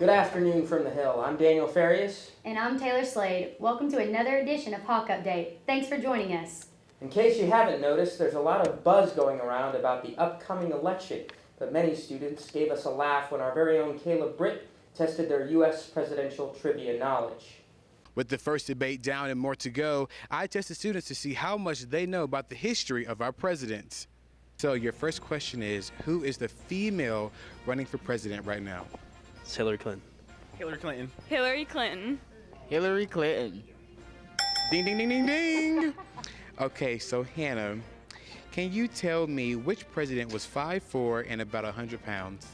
Good afternoon from the Hill. I'm Daniel Farias. And I'm Taylor Slade. Welcome to another edition of Hawk Update. Thanks for joining us. In case you haven't noticed, there's a lot of buzz going around about the upcoming election, but many students gave us a laugh when our very own Caleb Britt tested their U.S. presidential trivia knowledge. With the first debate down and more to go, I tested students to see how much they know about the history of our presidents. So your first question is, who is the female running for president right now? It's Hillary Clinton. Hillary Clinton. Hillary Clinton. Hillary Clinton. Ding, ding, ding, ding, ding. Okay, so Hannah, can you tell me which president was 5'4" and about 100 pounds?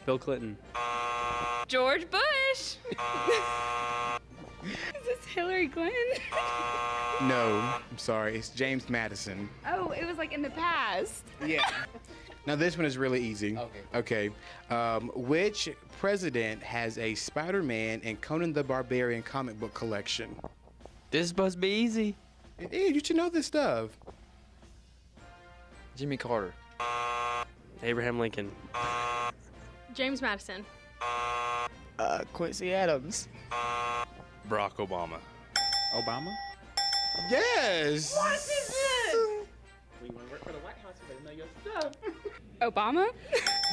Bill Clinton. George Bush. Is this Hillary Clinton? No, I'm sorry, it's James Madison. Oh, it was like in the past. Yeah. Now this one is really easy. Okay. Which president has a Spider-Man and Conan the Barbarian comic book collection? This is supposed to be easy. Hey, you should know this stuff. Jimmy Carter. Abraham Lincoln. James Madison. Quincy Adams. Barack Obama. Obama? Yes. What is this? We want to work for the White House, so they know your stuff. Obama.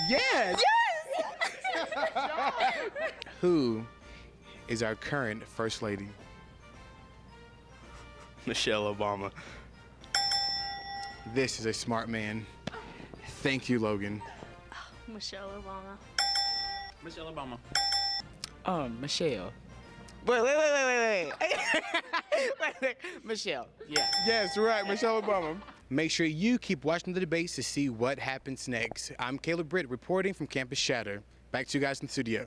Yes. Who is our current first lady? Michelle Obama. This is a smart man. Thank you, Logan. Michelle Obama. Michelle Obama. Michelle. Wait. Wait. Michelle. Yeah. Yes, right, Michelle Obama. Make sure you keep watching the debates to see what happens next. I'm Caleb Britt reporting from Campus Chatter. Back to you guys in the studio.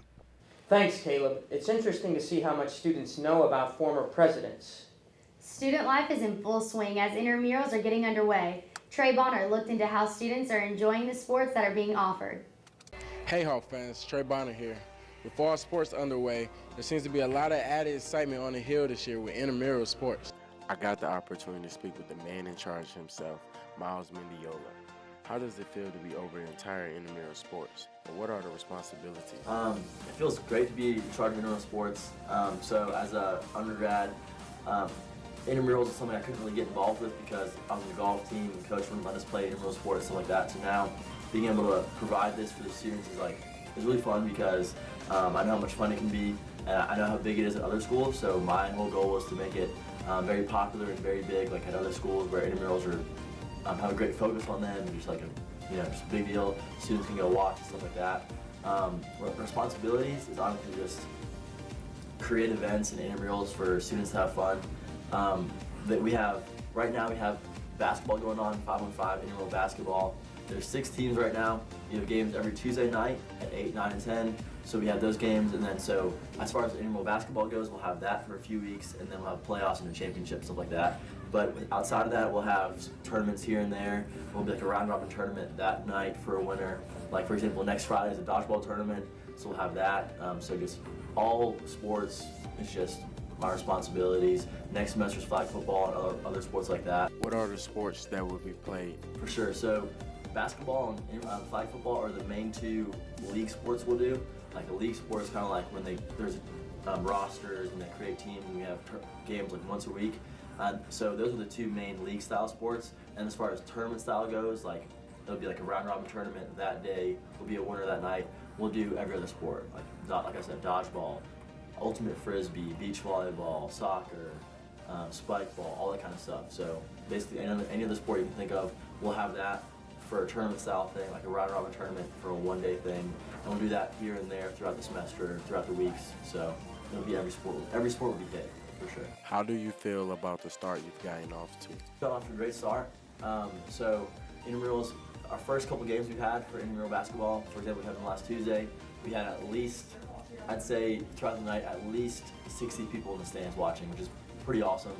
Thanks, Caleb. It's interesting to see how much students know about former presidents. Student life is in full swing as intramurals are getting underway. Trey Bonner looked into how students are enjoying the sports that are being offered. Hey Hawk fans, Trey Bonner here. With fall sports underway, there seems to be a lot of added excitement on the Hill this year with intramural sports. I got the opportunity to speak with the man in charge himself, Miles Mendiola. How does it feel to be over the entire intramural sports? And what are the responsibilities? It feels great to be in charge of intramural sports. So as an undergrad, intramurals is something I couldn't really get involved with because I was on the golf team and coach wouldn't let us play intramural sports and stuff like that. So now being able to provide this for the students is really fun because I know how much fun it can be, and I know how big it is at other schools. So my whole goal was to make it very popular and very big, like at other schools where intramurals are have a great focus on them and just like just a big deal. Students can go watch and stuff like that. Responsibilities is honestly just create events and intramurals for students to have fun. That we have right now we have basketball going on, 5-on-5 intramural basketball. There's 6 teams right now. We have games every Tuesday night at 8, 9, and 10. So we have those games, and then so as far as intramural basketball goes, we'll have that for a few weeks, and then we'll have playoffs and the championship, stuff like that. But outside of that, we'll have tournaments here and there. We'll be like a round-robin tournament that night for a winner. Like for example, next Friday is a dodgeball tournament, so we'll have that. So just all sports is just my responsibilities. Next semester's flag football and other sports like that. What are the sports that will be played? For sure. So basketball and flag football are the main 2 league sports we'll do. Like a league sport is kind of like when there's rosters and they create teams and we have games like once a week. So those are the 2 main league style sports. And as far as tournament style goes, like there'll be like a round robin tournament that day. We'll be a winner that night. We'll do every other sport, like I said, dodgeball, ultimate frisbee, beach volleyball, soccer, spike ball, all that kind of stuff. So basically any other sport you can think of, we'll have that for a tournament style thing, like a round robin tournament for a one-day thing. And we'll do that here and there throughout the semester, throughout the weeks. So it'll be every sport will be hit, for sure. How do you feel about the start you've gotten off to? Got off to a great start. So intramurals, our first couple games we've had for intramural basketball, for example, we had them last Tuesday. We had at least, I'd say throughout the night, at least 60 people in the stands watching, which is pretty awesome,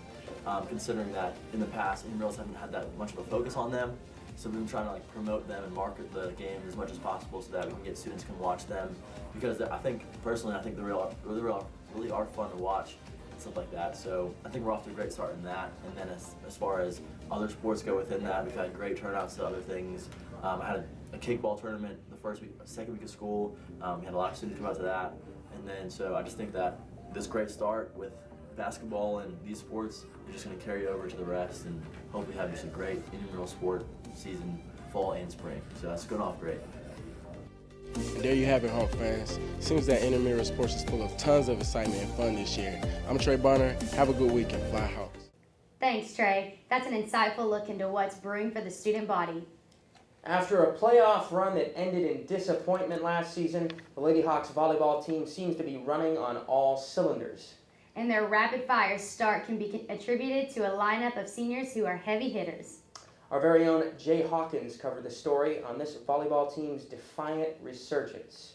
considering that in the past, intramurals haven't had that much of a focus on them. So we've been trying to promote them and market the game as much as possible so that we can get students to come watch them. Because I think they really are fun to watch and stuff like that. So I think we're off to a great start in that. And then as far as other sports go within that, we've had great turnouts to other things. I had a kickball tournament the second week of school. We had a lot of students come out to that. And then, so I just think that this great start with basketball and these sports is just going to carry over to the rest, and hopefully have just a great intramural sport season, fall and spring. So that's going off great. And there you have it, Hawk fans. Seems that intramural sports is full of tons of excitement and fun this year. I'm Trey Bonner. Have a good weekend. Fly Hawks. Thanks, Trey. That's an insightful look into what's brewing for the student body. After a playoff run that ended in disappointment last season, the Lady Hawks volleyball team seems to be running on all cylinders. And their rapid-fire start can be attributed to a lineup of seniors who are heavy hitters. Our very own Jay Hawkins covered the story on this volleyball team's defiant resurgence.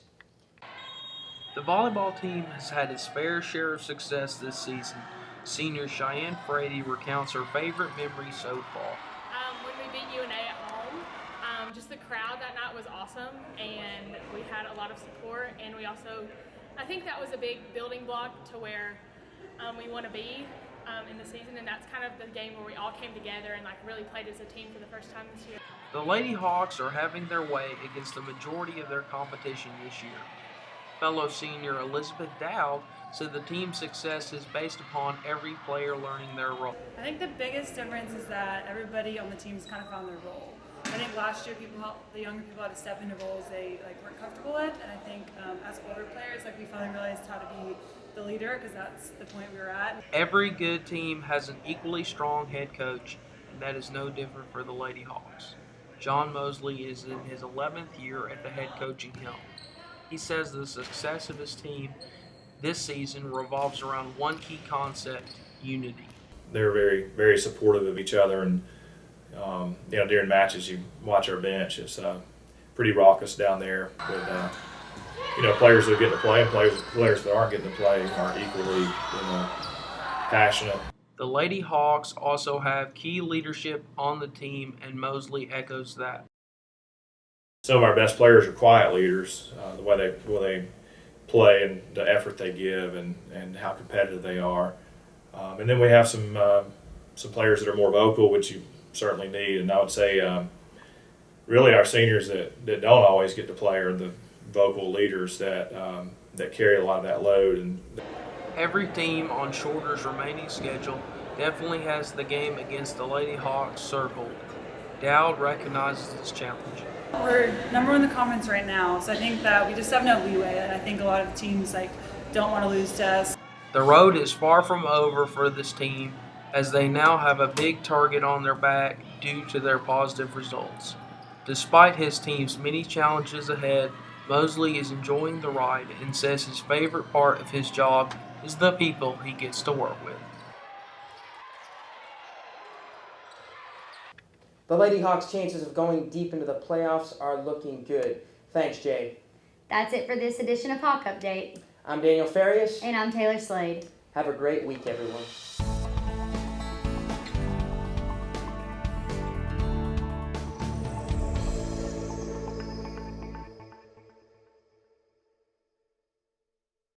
The volleyball team has had its fair share of success this season. Senior Cheyenne Frady recounts her favorite memory so far. When we beat UNA at home, just the crowd that night was awesome, and we had a lot of support, and we also, I think that was a big building block to where we want to be in the season, and that's kind of the game where we all came together and really played as a team for the first time this year. The Lady Hawks are having their way against the majority of their competition this year. Fellow senior Elizabeth Dowd said the team's success is based upon every player learning their role. I think the biggest difference is that everybody on the team's kind of found their role. I think last year the younger people had to step into roles they weren't comfortable with, and I think as older players we finally realized how to be the leader, because that's the point we were at. Every good team has an equally strong head coach, and that is no different for the Lady Hawks. John Mosley is in his 11th year at the head coaching helm. He says the success of his team this season revolves around one key concept: unity. They're very, very supportive of each other, and during matches you watch our bench. It's pretty raucous down there with players that get to play and players that aren't getting to play are equally passionate. The Lady Hawks also have key leadership on the team, and Mosley echoes that. Some of our best players are quiet leaders, the way they play and the effort they give and how competitive they are. And then we have some players that are more vocal, which you certainly need. And I would say really our seniors that don't always get to play are the vocal leaders that carry a lot of that load. And every team on Shorter's remaining schedule definitely has the game against the Lady Hawks circled. Dowd recognizes this challenge. We're number one in the conference right now, so I think that we just have no leeway, and I think a lot of teams don't want to lose to us. The road is far from over for this team, as they now have a big target on their back due to their positive results. Despite his team's many challenges ahead, Mosley is enjoying the ride and says his favorite part of his job is the people he gets to work with. The Lady Hawks' chances of going deep into the playoffs are looking good. Thanks, Jay. That's it for this edition of Hawk Update. I'm Daniel Farias. And I'm Taylor Slade. Have a great week, everyone.